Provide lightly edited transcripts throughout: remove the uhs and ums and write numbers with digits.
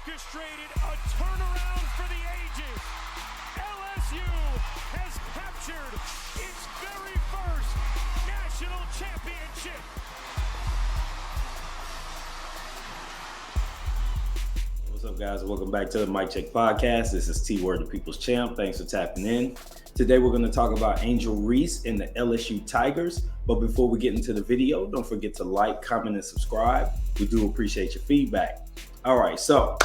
orchestrated a turnaround for the ages. LSU has captured its very first national championship. What's up, guys? Welcome back to the Mic Check Podcast. This is T-Word, the People's Champ. Thanks for tapping in. Today, we're going to talk about Angel Reese and the LSU Tigers. But before we get into the video, don't forget to like, comment, and subscribe. We do appreciate your feedback. All right, so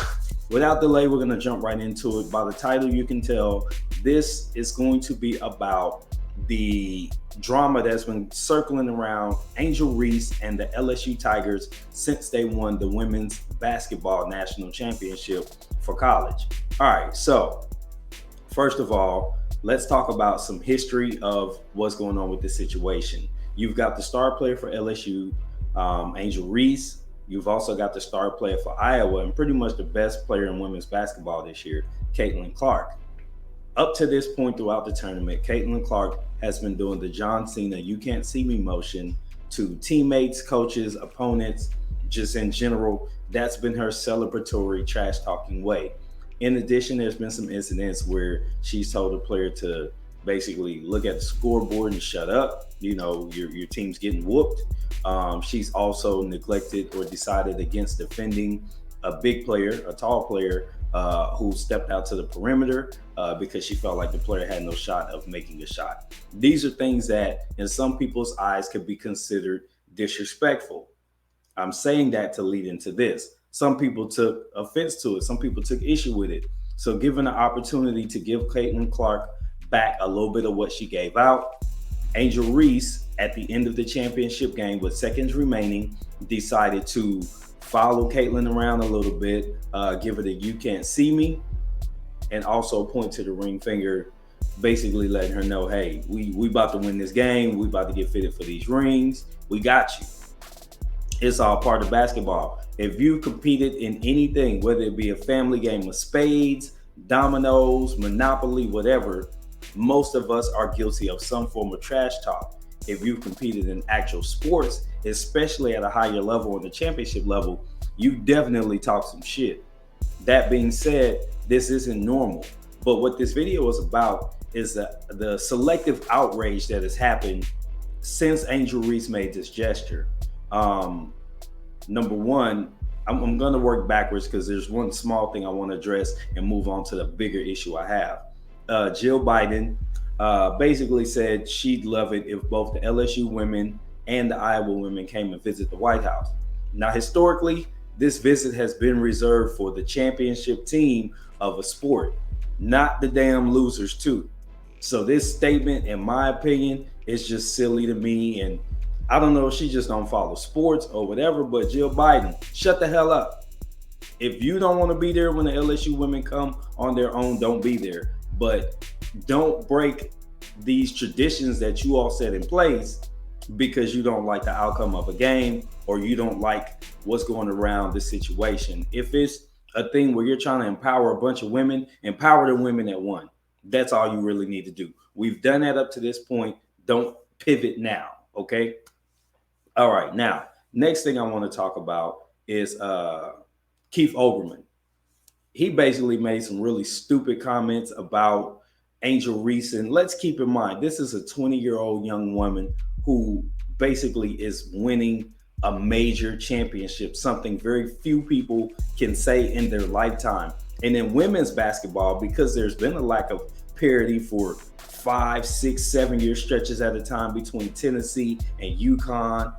without delay, we're going to jump right into it. By the title, you can tell this is going to be about the drama that's been circling around Angel Reese and the LSU Tigers since they won the women's basketball national championship for college. All right, so first of all, let's talk about some history of what's going on with this situation. You've got the star player for LSU, Angel Reese. You've also got the star player for Iowa and pretty much the best player in women's basketball this year, Caitlin Clark. Up to this point throughout the tournament, Caitlin Clark has been doing the John Cena "you can't see me" motion to teammates, coaches, opponents, just in general. That's been her celebratory trash talking way. In addition, there's been some incidents where she's told a player to basically look at the scoreboard and shut up. You know, your team's getting whooped. She's also neglected or decided against defending a big player, a tall player, who stepped out to the perimeter because she felt like the player had no shot of making a shot. These are things that in some people's eyes could be considered disrespectful. I'm saying that to lead into this. Some people took offense to it. Some people took issue with it. So given the opportunity to give Caitlin Clark back a little bit of what she gave out, Angel Reese, at the end of the championship game with seconds remaining, decided to follow Caitlin around a little bit, give her the "you can't see me," and also point to the ring finger, basically letting her know, hey, we about to win this game. We about to get fitted for these rings. We got you. It's all part of basketball. If you competed in anything, whether it be a family game of spades, dominoes, Monopoly, whatever, most of us are guilty of some form of trash talk. If you've competed in actual sports, especially at a higher level, on the championship level, you definitely talk some shit. That being said, this isn't normal. But what this video is about is the selective outrage that has happened since Angel Reese made this gesture. Number one, I'm going to work backwards because there's one small thing I want to address and move on to the bigger issue I have. Jill Biden basically said she'd love it if both the LSU women and the Iowa women came and visit the White House. Now, historically, this visit has been reserved for the championship team of a sport, not the damn losers too. So this statement, in my opinion, is just silly to me. And I don't know if she just don't follow sports or whatever, but Jill Biden, shut the hell up. If you don't want to be there when the LSU women come on their own, don't be there. But don't break these traditions that you all set in place because you don't like the outcome of a game or you don't like what's going around the situation. If it's a thing where you're trying to empower a bunch of women, empower the women that won. That's all you really need to do. We've done that up to this point. Don't pivot now, okay? All right, now, next thing I want to talk about is Keith Olbermann. He basically made some really stupid comments about Angel Reese. And let's keep in mind, this is a 20-year-old young woman who basically is winning a major championship, something very few people can say in their lifetime. And in women's basketball, because there's been a lack of parity for 5, 6, 7-year stretches at a time between Tennessee and UConn,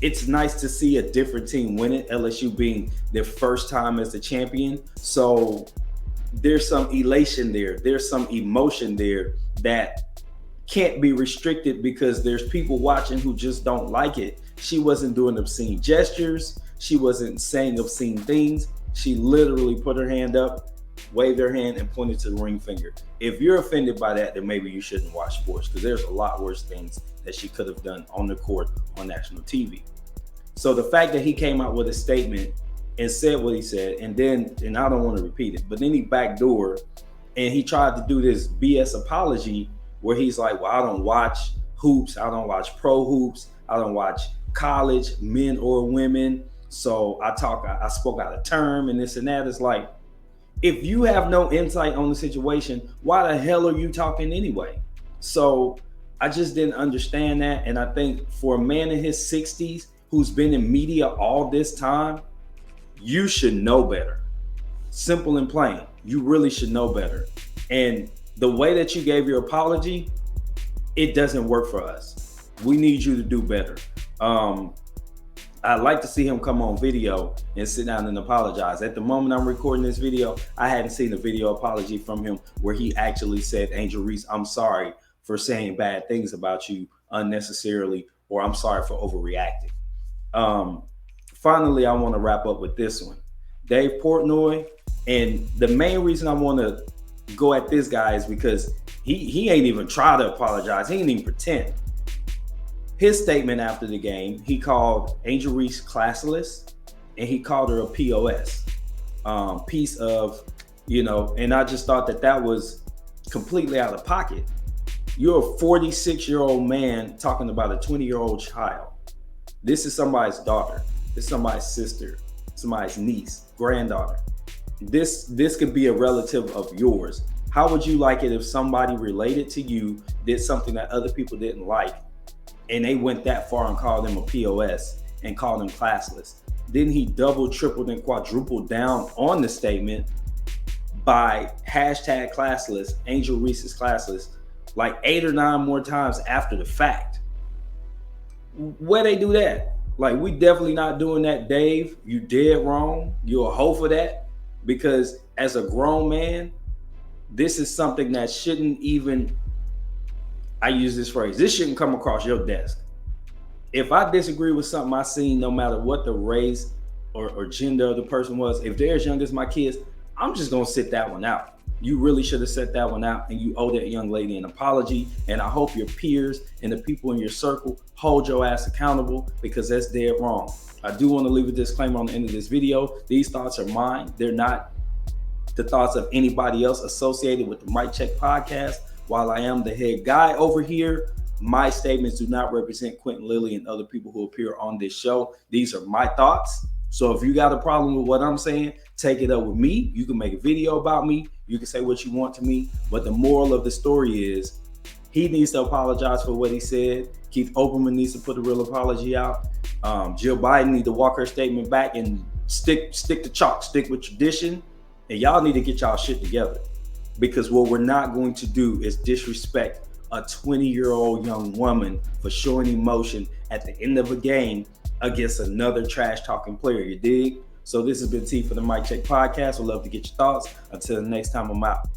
it's nice to see a different team win it, LSU being their first time as the champion. So there's some elation there. There's some emotion there that can't be restricted because there's people watching who just don't like it. She wasn't doing obscene gestures. She wasn't saying obscene things. She literally put her hand up, waved her hand, and pointed to the ring finger. If you're offended by that, then maybe you shouldn't watch sports because there's a lot worse things that she could have done on the court on national TV. So the fact that he came out with a statement and said what he said, and I don't want to repeat it, but then he backdoored and he tried to do this BS apology where he's like, well, I don't watch hoops. I don't watch pro hoops. I don't watch college, men or women. So I spoke out of term and this and that. It's like, if you have no insight on the situation, why the hell are you talking anyway? So I just didn't understand that. And I think for a man in his 60s who's been in media all this time, you should know better. Simple and plain. You really should know better. And the way that you gave your apology, it doesn't work for us. We need you to do better. I'd like to see him come on video and sit down and apologize. At the moment I'm recording this video, I hadn't seen a video apology from him where he actually said, Angel Reese, I'm sorry for saying bad things about you unnecessarily, or I'm sorry for overreacting. Finally, I want to wrap up with this one. Dave Portnoy, and the main reason I want to go at this guy is because he ain't even try to apologize. He ain't even pretend. His statement after the game, he called Angel Reese classless, and he called her a POS, piece of, and I just thought that was completely out of pocket. You're a 46-year-old man talking about a 20-year-old child. This is somebody's daughter. This is somebody's sister, somebody's niece, granddaughter. This could be a relative of yours. How would you like it if somebody related to you did something that other people didn't like, and they went that far and called him a POS and called him classless? Then he doubled, tripled, and quadrupled down on the statement by hashtag classless, Angel Reese is classless, like 8 or 9 more times after the fact. Where they do that? Like, we definitely not doing that, Dave. You dead wrong. You're a hoe for that. Because as a grown man, this is something that shouldn't even, I use this phrase, this shouldn't come across your desk. If I disagree with something I seen, no matter what the race or gender of the person was, if they're as young as my kids, I'm just gonna sit that one out. You really should have set that one out, and you owe that young lady an apology. And I hope your peers and the people in your circle hold your ass accountable, because that's dead wrong. I do want to leave a disclaimer on the end of this video. These thoughts are mine. They're not the thoughts of anybody else associated with the Mic Check podcast. While I am the head guy over here, my statements do not represent Quinton Lilley and other people who appear on this show. These are my thoughts. So if you got a problem with what I'm saying, take it up with me. You can make a video about me. You can say what you want to me. But the moral of the story is, he needs to apologize for what he said. Keith Olbermann needs to put a real apology out. Jill Biden needs to walk her statement back and stick to chalk, stick with tradition. And y'all need to get y'all shit together. Because what we're not going to do is disrespect a 20-year-old young woman for showing emotion at the end of a game against another trash-talking player, you dig? So this has been T for the Mic Check podcast. We'd love to get your thoughts. Until the next time, I'm out.